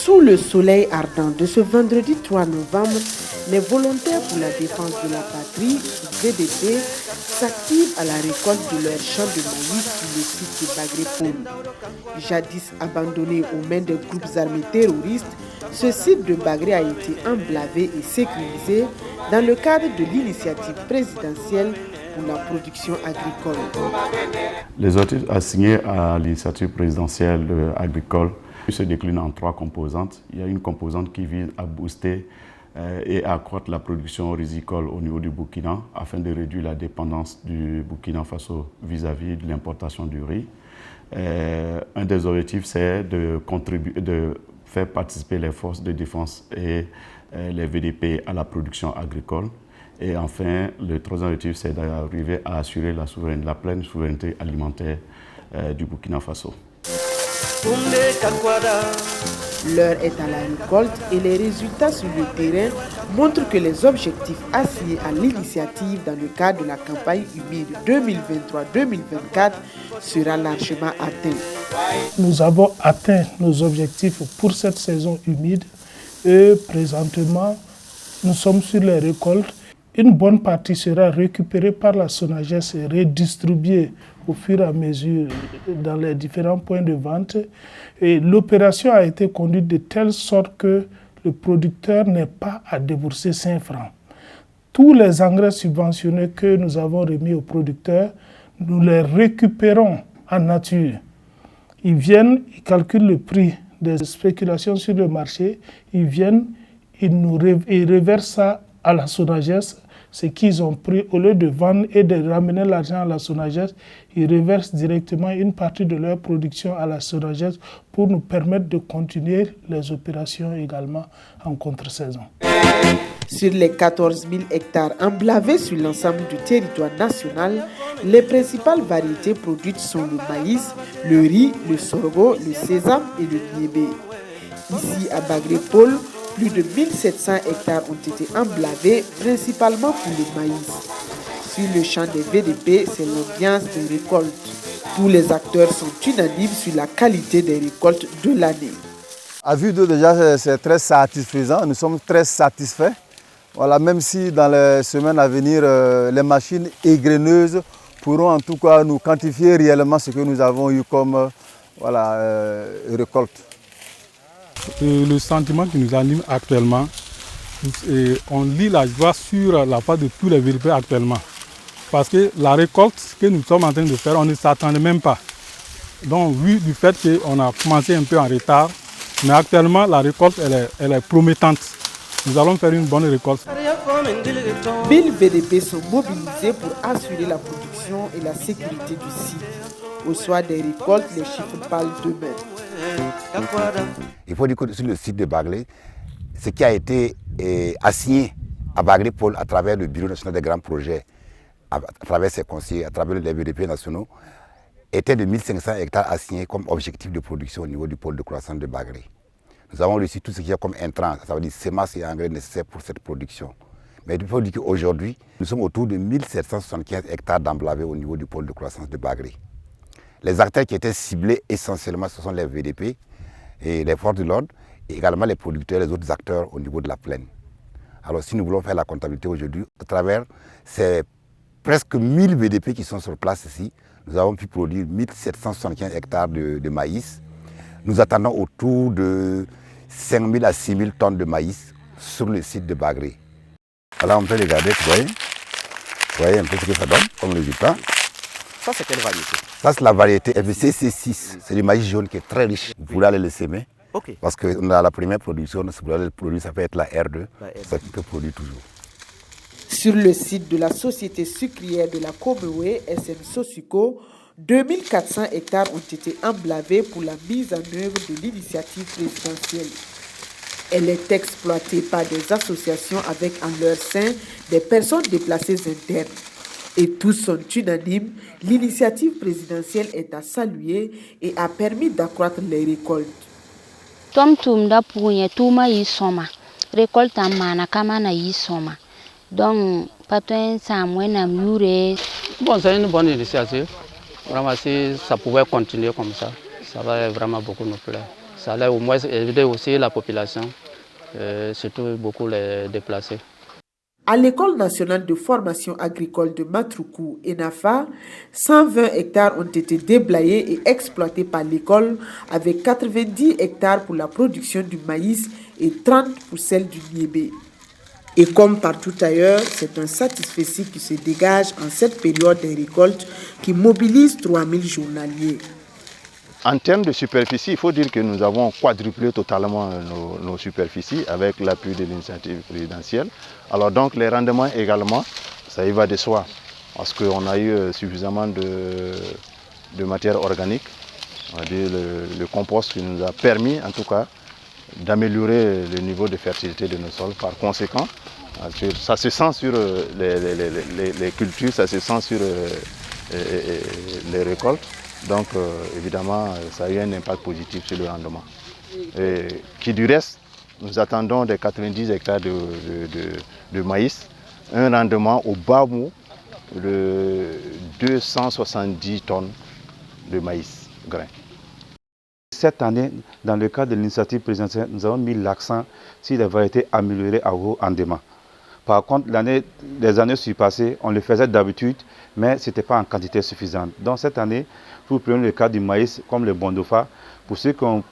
Sous le soleil ardent de ce vendredi 3 novembre, les volontaires pour la défense de la patrie, VDP, s'activent à la récolte de leurs champs de maïs sur le site de Bagré-Pôle. Jadis abandonné aux mains des groupes armés terroristes, ce site de Bagré a été emblavé et sécurisé dans le cadre de l'initiative présidentielle pour la production agricole. Les objectifs assignés à l'initiative présidentielle agricole se déclinent en 3 composantes. Il y a une composante qui vise à booster et à accroître la production rizicole au niveau du Burkina afin de réduire la dépendance du Burkina Faso vis-à-vis de l'importation du riz. Un des objectifs, c'est de faire participer les forces de défense et les VDP à la production agricole. Et enfin, le troisième objectif, c'est d'arriver à assurer la pleine souveraineté alimentaire du Burkina Faso. L'heure est à la récolte et les résultats sur le terrain montrent que les objectifs assignés à l'initiative dans le cadre de la campagne humide 2023-2024 sera largement atteint. Nous avons atteint nos objectifs pour cette saison humide et présentement, nous sommes sur les récoltes. Une bonne partie sera récupérée par la SONAGES et redistribuée au fur et à mesure dans les différents points de vente. Et l'opération a été conduite de telle sorte que le producteur n'ait pas à débourser 5 francs. Tous les engrais subventionnés que nous avons remis aux producteurs, nous les récupérons en nature. Ils viennent, ils calculent le prix des spéculations sur le marché, ils viennent, ils reversent ça à la SONAGES, ce qu'ils ont pris, au lieu de vendre et de ramener l'argent à la SONAGES, ils reversent directement une partie de leur production à la SONAGES pour nous permettre de continuer les opérations également en contre-saison. Sur les 14 000 hectares emblavés sur l'ensemble du territoire national, les principales variétés produites sont le maïs, le riz, le sorgho, le sésame et le niébé. Ici à Bagré-Pôle, plus de 1700 hectares ont été emblavés, principalement pour le maïs. Sur le champ des VDP, c'est l'ambiance des récoltes. Tous les acteurs sont unanimes sur la qualité des récoltes de l'année. À vue d'eau, déjà, c'est très satisfaisant. Nous sommes très satisfaits. Voilà, même si dans les semaines à venir, les machines égreneuses pourront en tout cas nous quantifier réellement ce que nous avons eu comme récolte. Le sentiment qui nous anime actuellement, on lit la joie sur la part de tous les VDP actuellement. Parce que la récolte que nous sommes en train de faire, on ne s'attendait même pas. Donc, vu du fait qu'on a commencé un peu en retard, mais actuellement la récolte elle est promettante. Nous allons faire une bonne récolte. 1000 VDP sont mobilisés pour assurer la production et la sécurité du site. Au soir des récoltes, les chiffres parlent d'eux-mêmes. Il faut dire que sur le site de Bagré, ce qui a été assigné à Bagré-Pôle à travers le Bureau national des grands projets, à travers ses conseillers, à travers les VDP nationaux, était de 1500 hectares assignés comme objectif de production au niveau du pôle de croissance de Bagré. Nous avons reçu tout ce qui est comme intrants, ça veut dire semences et engrais nécessaires pour cette production. Mais il faut dire qu'aujourd'hui, nous sommes autour de 1775 hectares d'emblavés au niveau du pôle de croissance de Bagré. Les acteurs qui étaient ciblés essentiellement, ce sont les VDP et les forces de l'ordre, et également les producteurs et les autres acteurs au niveau de la plaine. Alors si nous voulons faire la comptabilité aujourd'hui, à travers ces presque 1000 VDP qui sont sur place ici, nous avons pu produire 1775 hectares de maïs. Nous attendons autour de 5000 à 6000 tonnes de maïs sur le site de Bagré. Alors on peut regarder, vous voyez un peu ce que ça donne comme résultat. Ça c'est quelle variété? Ça c'est la variété FCC6, c'est du maïs jaune qui est très riche. Vous voulez aller le semer, okay. Parce que dans la première production, si vous voulez le produire, ça peut être la R2, ça peut produire toujours. Sur le site de la société sucrière de la Comewe, SM Sosuco, 2400 hectares ont été emblavés pour la mise en œuvre de l'initiative présidentielle. Elle est exploitée par des associations avec en leur sein des personnes déplacées internes. Et tous sont unanimes, l'initiative présidentielle est à saluer et a permis d'accroître les récoltes. Donc, bon, c'est une bonne initiative. Vraiment, si ça pouvait continuer comme ça va vraiment beaucoup nous plaire. Ça allait au moins aider aussi la population, surtout beaucoup les déplacés. À l'École nationale de formation agricole de Matruku, ENAFA, 120 hectares ont été déblayés et exploités par l'école, avec 90 hectares pour la production du maïs et 30 pour celle du niébé. Et comme partout ailleurs, c'est un satisfecit qui se dégage en cette période des récoltes qui mobilise 3000 journaliers. En termes de superficie, il faut dire que nous avons quadruplé totalement nos superficies avec l'appui de l'initiative présidentielle. Alors donc les rendements également, ça y va de soi, parce qu'on a eu suffisamment de matière organique, on va dire le compost qui nous a permis en tout cas d'améliorer le niveau de fertilité de nos sols. Par conséquent, ça se sent sur les cultures, ça se sent sur les récoltes. Donc évidemment, ça a eu un impact positif sur le rendement. Et qui du reste, nous attendons des 90 hectares de maïs, un rendement au bas mot de 270 tonnes de maïs grain. Cette année, dans le cadre de l'initiative présidentielle, nous avons mis l'accent sur les variétés améliorées à haut rendement. Par contre, les années surpassées, on le faisait d'habitude, mais ce n'était pas en quantité suffisante. Donc cette année, pour prendre le cas du maïs comme le Bondofa, pour ceux qui ont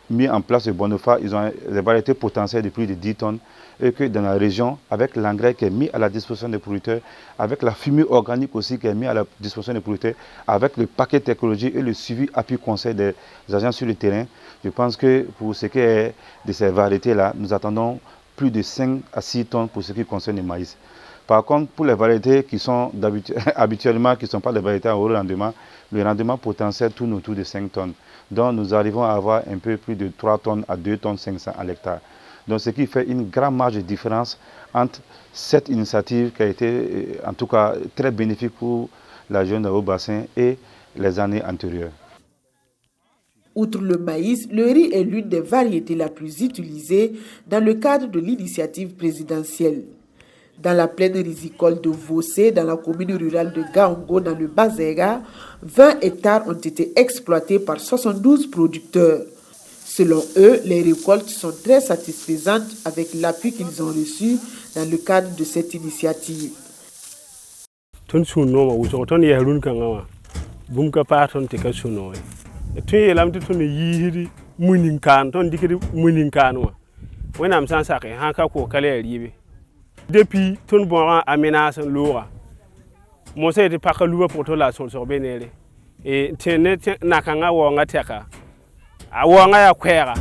mis en place le Bondofa, ils ont des variétés potentielles de plus de 10 tonnes et que dans la région, avec l'engrais qui est mis à la disposition des producteurs, avec la fumée organique aussi qui est mise à la disposition des producteurs, avec le paquet technologique et le suivi appui conseil des agents sur le terrain, je pense que pour ce qui est de ces variétés-là, nous attendons plus de 5 à 6 tonnes pour ce qui concerne le maïs. Par contre, pour les variétés qui sont habituellement, qui ne sont pas des variétés à haut rendement, le rendement potentiel tourne autour de 5 tonnes. Donc nous arrivons à avoir un peu plus de 3 tonnes à 2 tonnes 500 à l'hectare. Donc ce qui fait une grande marge de différence entre cette initiative qui a été en tout cas très bénéfique pour la région de Haut-Bassin et les années antérieures. Outre le maïs, le riz est l'une des variétés la plus utilisée dans le cadre de l'initiative présidentielle. Dans la plaine risicole de Vossé, dans la commune rurale de Gaongo, dans le Bazega, 20 hectares ont été exploités par 72 producteurs. Selon eux, les récoltes sont très satisfaisantes avec l'appui qu'ils ont reçu dans le cadre de cette initiative. Depuis tout bon aménage l'ora. Mon c'est pas que l'ouvre pour la sol sur benere. Et tene nakanga wonga teka. A wonga ya kwera.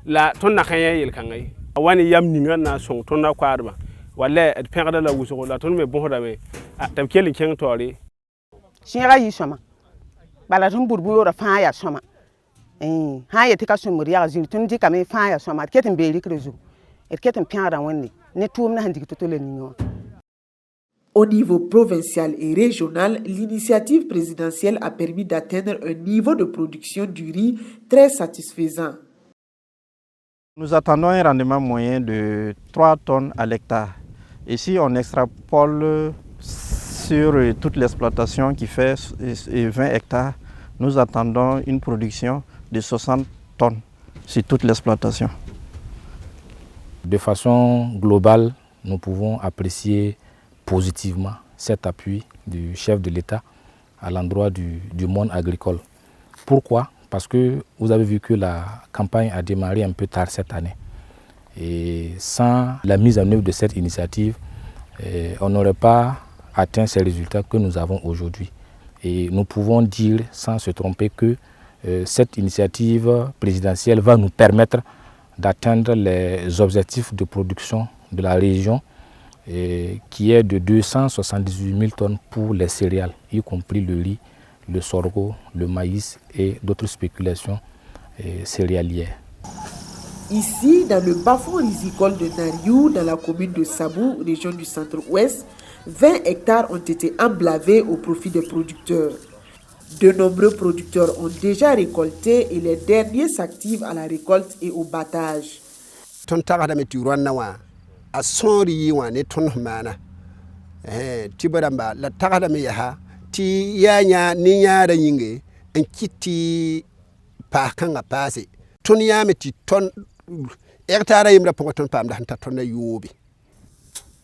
La ton nakanya yel kangai. Wani yam ninga na son ton na kwarba. Wala et perdre la wuso la ton me bon dame. Tam kele ken tori. Shinga yi soma. Bala ton burbulo ra fa ya soma. Ha ya tika sumuri ya zin ton dika me fa ya soma. Ketin beli krezu. Et ketin perdre wani. Au niveau provincial et régional, l'initiative présidentielle a permis d'atteindre un niveau de production du riz très satisfaisant. Nous attendons un rendement moyen de 3 tonnes à l'hectare. Ici, on extrapole sur toute l'exploitation qui fait 20 hectares. Nous attendons une production de 60 tonnes sur toute l'exploitation. De façon globale, nous pouvons apprécier positivement cet appui du chef de l'État à l'endroit du monde agricole. Pourquoi? Parce que vous avez vu que la campagne a démarré un peu tard cette année. Et sans la mise en œuvre de cette initiative, on n'aurait pas atteint ces résultats que nous avons aujourd'hui. Et nous pouvons dire sans se tromper que cette initiative présidentielle va nous permettre d'atteindre les objectifs de production de la région qui est de 278 000 tonnes pour les céréales, y compris le riz, le sorgho, le maïs et d'autres spéculations céréalières. Ici, dans le bas-fond risicole de Nariou, dans la commune de Sabou, région du centre-ouest, 20 hectares ont été emblavés au profit des producteurs. De nombreux producteurs ont déjà récolté et les derniers s'activent à la récolte et au battage.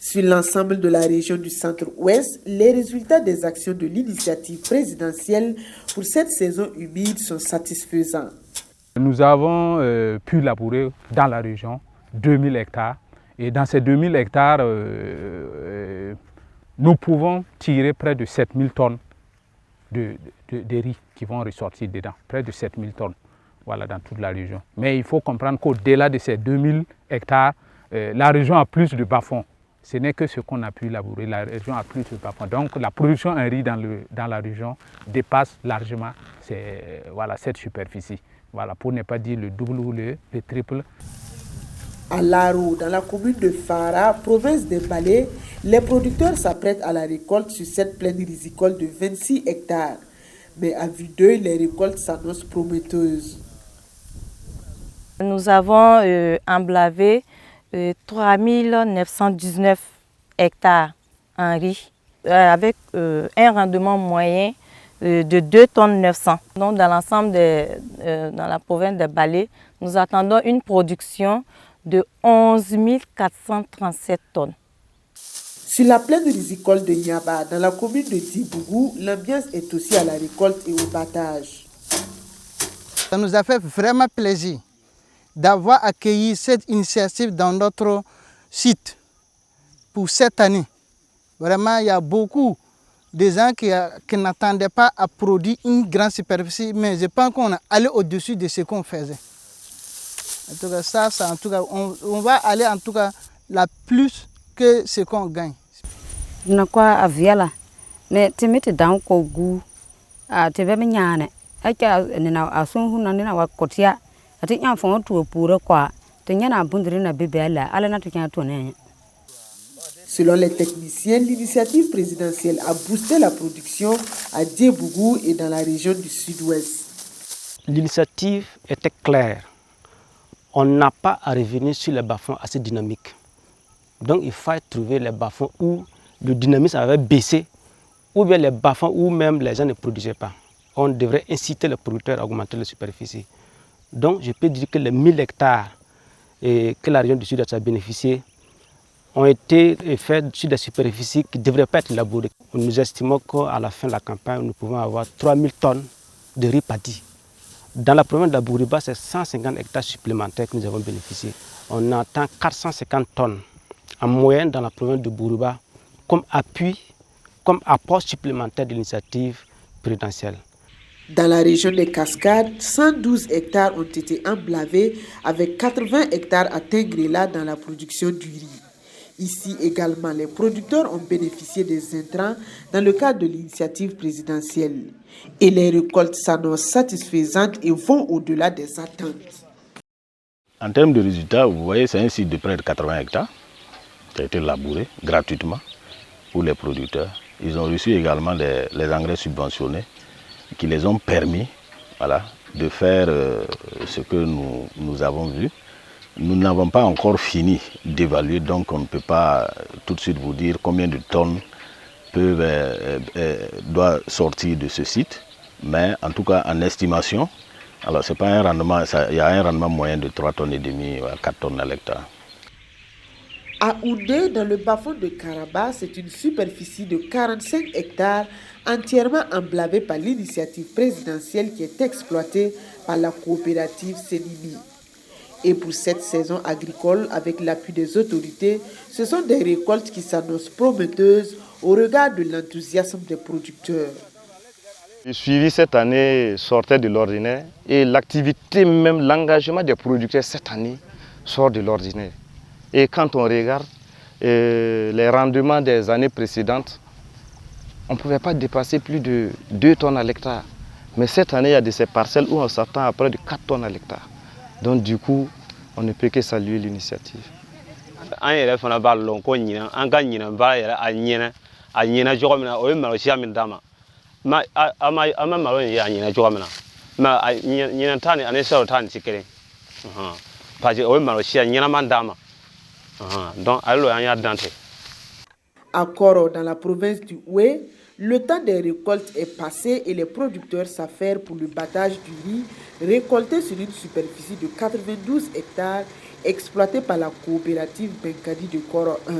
Sur l'ensemble de la région du centre-ouest, les résultats des actions de l'initiative présidentielle pour cette saison humide sont satisfaisants. Nous avons pu labourer dans la région 2000 hectares et dans ces 2000 hectares, nous pouvons tirer près de 7000 tonnes de riz qui vont ressortir dedans, près de 7000 tonnes, voilà, dans toute la région. Mais il faut comprendre qu'au-delà de ces 2000 hectares, la région a plus de bas-fonds. Ce n'est que ce qu'on a pu labourer, la région a plus de bas-fonds. Donc la production en riz dans la région dépasse largement cette superficie. Voilà, pour ne pas dire le double ou le triple. À Laro, dans la commune de Fara, province des Balais, les producteurs s'apprêtent à la récolte sur cette plaine risicole de 26 hectares. Mais à vue d'œil, les récoltes s'annoncent prometteuses. Nous avons emblavé 3919 hectares en riz, avec un rendement moyen de 2 tonnes 900. Donc dans l'ensemble dans la province de Balais, nous attendons une production de 11 437 tonnes. Sur la plaine risicole de Niaba, dans la commune de Dibougou, l'ambiance est aussi à la récolte et au battage. Ça nous a fait vraiment plaisir d'avoir accueilli cette initiative dans notre site pour cette année. Vraiment, il y a beaucoup de gens qui n'attendaient pas à produire une grande superficie, mais je pense qu'on est allé au-dessus de ce qu'on faisait. En tout cas, ça en tout cas, on va aller en tout cas la plus que ce qu'on gagne. Na kwa aviala, mais tu mets dans le goût, tu vas me nyane, aïka nina asunhu na nina wakotia, ati nyafon tu pour quoi, tu nyana bundri na bibela, ala na tu kya tourner. Selon les techniciens, l'initiative présidentielle a boosté la production à Diebougou et dans la région du sud-ouest. L'initiative était claire. On n'a pas à revenir sur les bas-fonds assez dynamiques. Donc il faut trouver les bas-fonds où le dynamisme avait baissé, ou bien les bas-fonds où même les gens ne produisaient pas. On devrait inciter les producteurs à augmenter la superficie. Donc je peux dire que les 1000 hectares que la région du sud-ouest a bénéficié ont été faits sur des superficies qui ne devraient pas être labourées. Nous estimons qu'à la fin de la campagne, nous pouvons avoir 3000 tonnes de riz paddy. Dans la province de la Bouriba, c'est 150 hectares supplémentaires que nous avons bénéficié. On attend 450 tonnes en moyenne dans la province de Bouriba comme appui, comme apport supplémentaire de l'initiative présidentielle. Dans la région des Cascades, 112 hectares ont été emblavés avec 80 hectares à Tengrela dans la production du riz. Ici également, les producteurs ont bénéficié des intrants dans le cadre de l'initiative présidentielle. Et les récoltes s'annoncent satisfaisantes et vont au-delà des attentes. En termes de résultats, vous voyez, c'est un site de près de 80 hectares qui a été labouré gratuitement pour les producteurs. Ils ont reçu également les engrais subventionnés qui les ont permis de faire ce que nous avons vu. Nous n'avons pas encore fini d'évaluer, donc on ne peut pas tout de suite vous dire combien de tonnes doivent sortir de ce site. Mais en tout cas, en estimation, alors c'est pas un rendement, il y a un rendement moyen de 3,5 tonnes à 4 tonnes à l'hectare. À Oudé, dans le bas-fond de Karaba, c'est une superficie de 45 hectares entièrement emblavée par l'initiative présidentielle qui est exploitée par la coopérative Sénimi. Et pour cette saison agricole, avec l'appui des autorités, ce sont des récoltes qui s'annoncent prometteuses au regard de l'enthousiasme des producteurs. Le suivi cette année sortait de l'ordinaire et l'activité, même l'engagement des producteurs cette année sort de l'ordinaire. Et quand on regarde les rendements des années précédentes, on ne pouvait pas dépasser plus de 2 tonnes à l'hectare. Mais cette année, il y a de ces parcelles où on s'attend à près de 4 tonnes à l'hectare. Donc du coup, on ne peut que saluer l'initiative. À Koro, dans la province du Oué, Le temps des récoltes est passé et les producteurs s'affairent pour le battage du riz récolté sur une superficie de 92 hectares exploité par la coopérative Benkadi de Koro 1.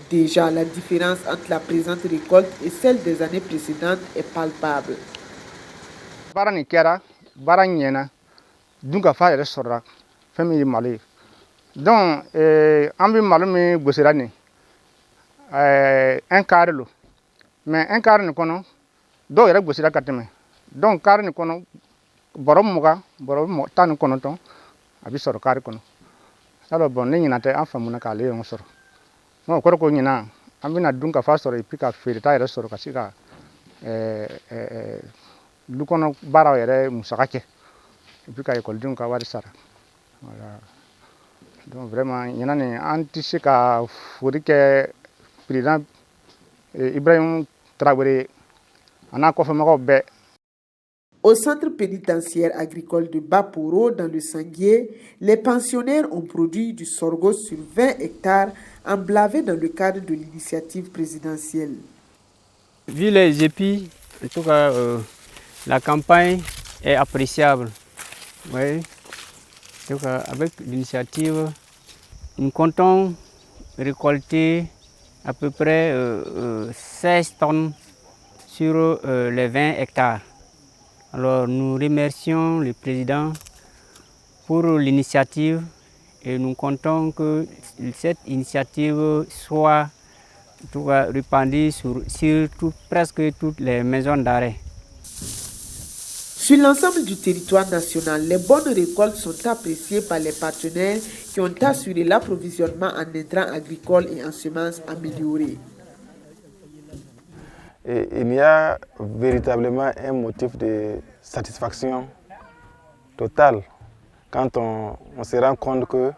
Déjà, la différence entre la présente récolte et celle des années précédentes est palpable. Donc, un quart l'eau. Mais un quart ne connaît pas. Donc, il y a donc, quart ne connaît pas. Borom tan kono ton abi soro kare kono alors bon ni na te afa muna ka le on soro no ko ko nyina amina dunka fa soro ipika fere ta ere soro kasika lu kono bara ere musakake ipika école dunka wari sara voilà donc vraiment nyina ni antisika furike président Ibrahim Traoré ana ko fa mako be. Au centre pénitentiaire agricole de Baporo, dans le Sanguier, les pensionnaires ont produit du sorgho sur 20 hectares emblavés dans le cadre de l'initiative présidentielle. Vu les épis, en tout cas, la campagne est appréciable. Oui. En tout cas, avec l'initiative, nous comptons récolter à peu près 16 tonnes sur les 20 hectares. Alors nous remercions le président pour l'initiative et nous comptons que cette initiative soit répandue sur presque toutes les maisons d'arrêt. Sur l'ensemble du territoire national, les bonnes récoltes sont appréciées par les partenaires qui ont assuré l'approvisionnement en intrants agricoles et en semences améliorées. Et il y a véritablement un motif de satisfaction totale quand on se rend compte que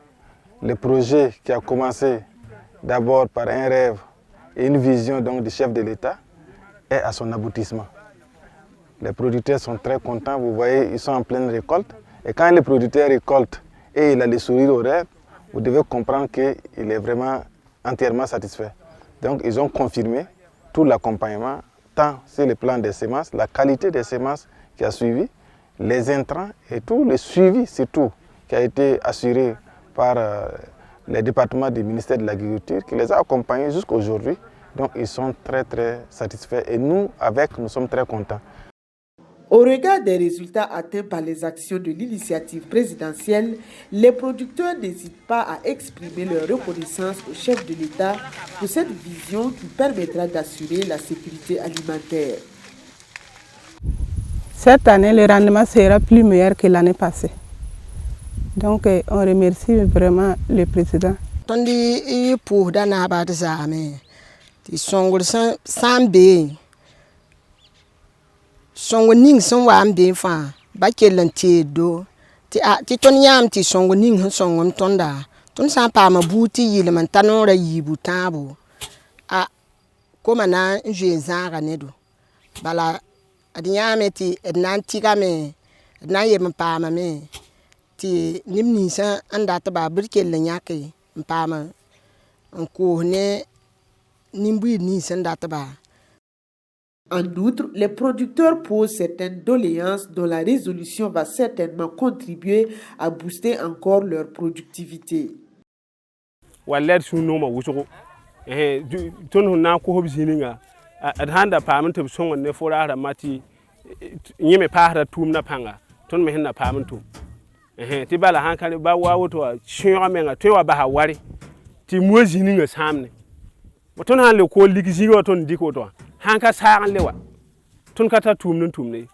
le projet qui a commencé d'abord par un rêve et une vision donc du chef de l'État est à son aboutissement. Les producteurs sont très contents, vous voyez, ils sont en pleine récolte. Et quand le producteur récolte et il a le sourire au rêve, vous devez comprendre qu'il est vraiment entièrement satisfait. Donc ils ont confirmé tout l'accompagnement, tant sur le plan des semences, la qualité des semences qui a suivi, les intrants et tout le suivi surtout qui a été assuré par les départements du ministère de l'Agriculture qui les a accompagnés jusqu'à aujourd'hui. Donc ils sont très satisfaits et nous sommes très contents. Au regard des résultats atteints par les actions de l'initiative présidentielle, les producteurs n'hésitent pas à exprimer leur reconnaissance au chef de l'État pour cette vision qui permettra d'assurer la sécurité alimentaire. Cette année, le rendement sera plus meilleur que l'année passée. Donc, on remercie vraiment le président. Songo ning son wa ambe fa ba kelan te do ti ton yam ti songo ning songo tonda ton sa pa ma buti yile man tanora yibu tabo a koma na nje zara ne do bala adiyame ti ednan tiga me ednan yem pa ma me ti nimni sa anda ta ba birkelan yake pa ma ko ne nimbu ni sanda ta ba. En outre, les producteurs posent certaines doléances dont la résolution va certainement contribuer à booster encore leur productivité. Hanka saran lewa tun kata tumnun tumne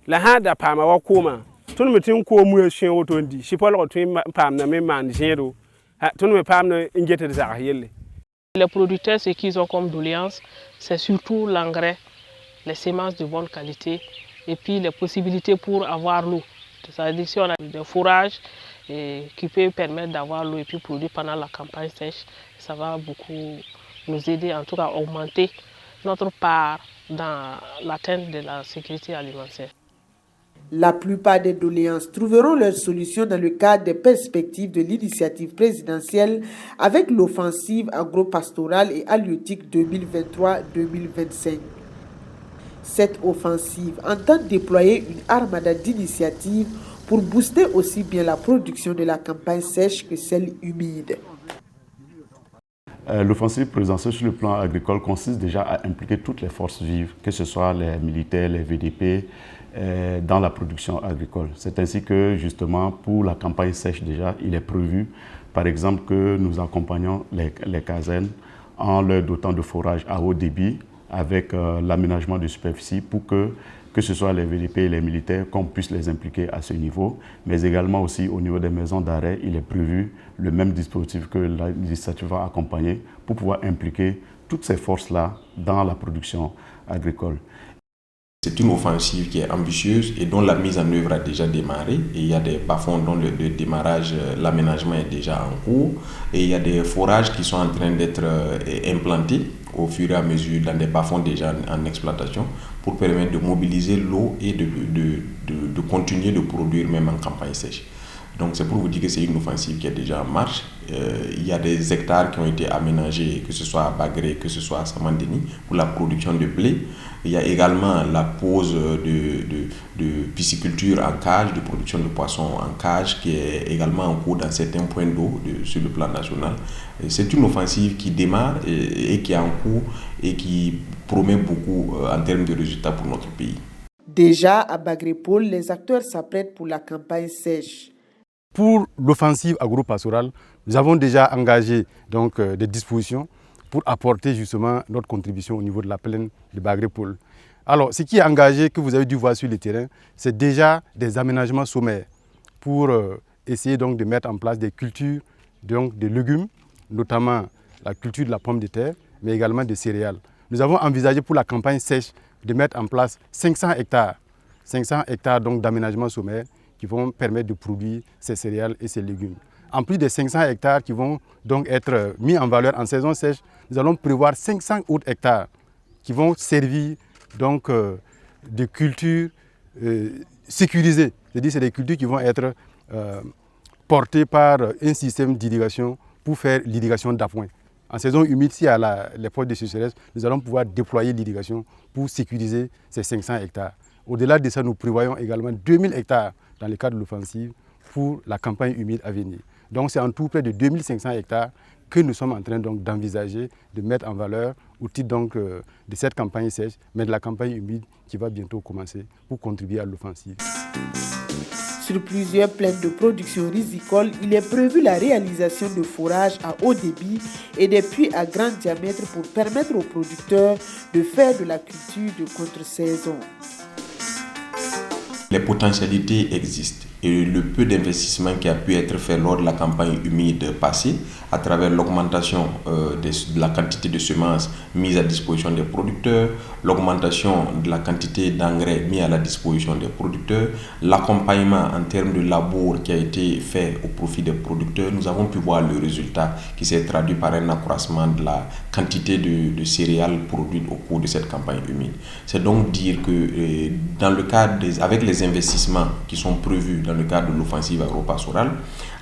la hada pama wa koma tun mutin ko mu shin woto ndi sipolo tun pam na me man jero tun me pam na ingete za yelle. Les producteurs, ce qu'ils ont comme doléance, c'est surtout l'engrais, les semences de bonne qualité et puis les possibilités pour avoir l'eau. C'est-à-dire si on a des fourrages qui peuvent permettre d'avoir l'eau et puis produire pendant la campagne sèche, ça va beaucoup nous aider en tout cas à augmenter notre part dans l'atteinte de la sécurité alimentaire. La plupart des doléances trouveront leur solution dans le cadre des perspectives de l'initiative présidentielle avec l'offensive agro-pastorale et halieutique 2023-2025. Cette offensive entend déployer une armada d'initiatives pour booster aussi bien la production de la campagne sèche que celle humide. L'offensive présidentielle sur le plan agricole consiste déjà à impliquer toutes les forces vives, que ce soit les militaires, les VDP, dans la production agricole. C'est ainsi que justement pour la campagne sèche déjà, il est prévu par exemple que nous accompagnons les casernes en leur dotant de forages à haut débit avec l'aménagement de superficie pour que ce soit les VDP et les militaires, qu'on puisse les impliquer à ce niveau, mais également aussi au niveau des maisons d'arrêt, il est prévu le même dispositif que l'initiative va accompagner pour pouvoir impliquer toutes ces forces-là dans la production agricole. C'est une offensive qui est ambitieuse et dont la mise en œuvre a déjà démarré. Et il y a des bas-fonds dont le démarrage, l'aménagement est déjà en cours. Et il y a des forages qui sont en train d'être implantés au fur et à mesure dans des bas-fonds déjà en exploitation pour permettre de mobiliser l'eau et de continuer de produire même en campagne sèche. Donc c'est pour vous dire que c'est une offensive qui est déjà en marche. Il y a des hectares qui ont été aménagés, que ce soit à Bagré, que ce soit à Samandeni, pour la production de blé. Il y a également la pose de pisciculture en cage, de production de poissons en cage, qui est également en cours dans certains points d'eau sur le plan national. C'est une offensive qui démarre et qui est en cours et qui promet beaucoup en termes de résultats pour notre pays. Déjà à Bagrépole, les acteurs s'apprêtent pour la campagne sèche. Pour l'offensive agro-pastorale, nous avons déjà engagé donc, des dispositions pour apporter justement notre contribution au niveau de la plaine de Bagrépole. Alors, ce qui est engagé, que vous avez dû voir sur le terrain, c'est déjà des aménagements sommaires pour essayer donc de mettre en place des cultures donc, de légumes, notamment la culture de la pomme de terre, mais également des céréales. Nous avons envisagé pour la campagne sèche de mettre en place 500 hectares donc d'aménagements sommaires qui vont permettre de produire ces céréales et ces légumes. En plus des 500 hectares qui vont donc être mis en valeur en saison sèche, nous allons prévoir 500 autres hectares qui vont servir donc de cultures sécurisées. C'est-à-dire c'est des cultures qui vont être portées par un système d'irrigation pour faire l'irrigation d'appoint. En saison humide, s'il y a les postes de sécheresse, nous allons pouvoir déployer l'irrigation pour sécuriser ces 500 hectares. Au-delà de ça, nous prévoyons également 2000 hectares dans le cadre de l'offensive pour la campagne humide à venir. Donc c'est en tout près de 2500 hectares que nous sommes en train d'envisager de mettre en valeur au titre donc, de cette campagne sèche, mais de la campagne humide qui va bientôt commencer pour contribuer à l'offensive. Sur plusieurs plaines de production risicole, il est prévu la réalisation de forages à haut débit et des puits à grand diamètre pour permettre aux producteurs de faire de la culture de contre-saison. Les potentialités existent et le peu d'investissement qui a pu être fait lors de la campagne humide passée à travers l'augmentation de la quantité de semences mises à disposition des producteurs, l'augmentation de la quantité d'engrais mis à la disposition des producteurs, l'accompagnement en termes de labour qui a été fait au profit des producteurs, nous avons pu voir le résultat qui s'est traduit par un accroissement de la quantité de céréales produites au cours de cette campagne humide. C'est donc dire que dans le cadre avec les investissements qui sont prévus dans le cadre de l'offensive agro-pastorale,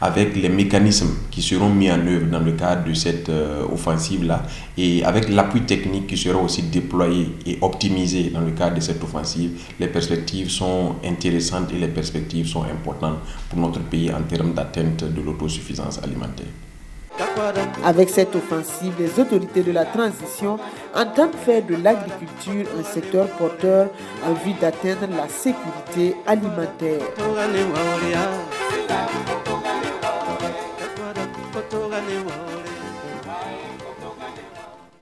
avec les mécanismes qui seront mis en œuvre dans le cadre de cette offensive-là et avec l'appui technique qui sera aussi déployé et optimisé dans le cadre de cette offensive, les perspectives sont intéressantes et les perspectives sont importantes pour notre pays en termes d'atteinte de l'autosuffisance alimentaire. Avec cette offensive, les autorités de la transition entendent faire de l'agriculture un secteur porteur en vue d'atteindre la sécurité alimentaire.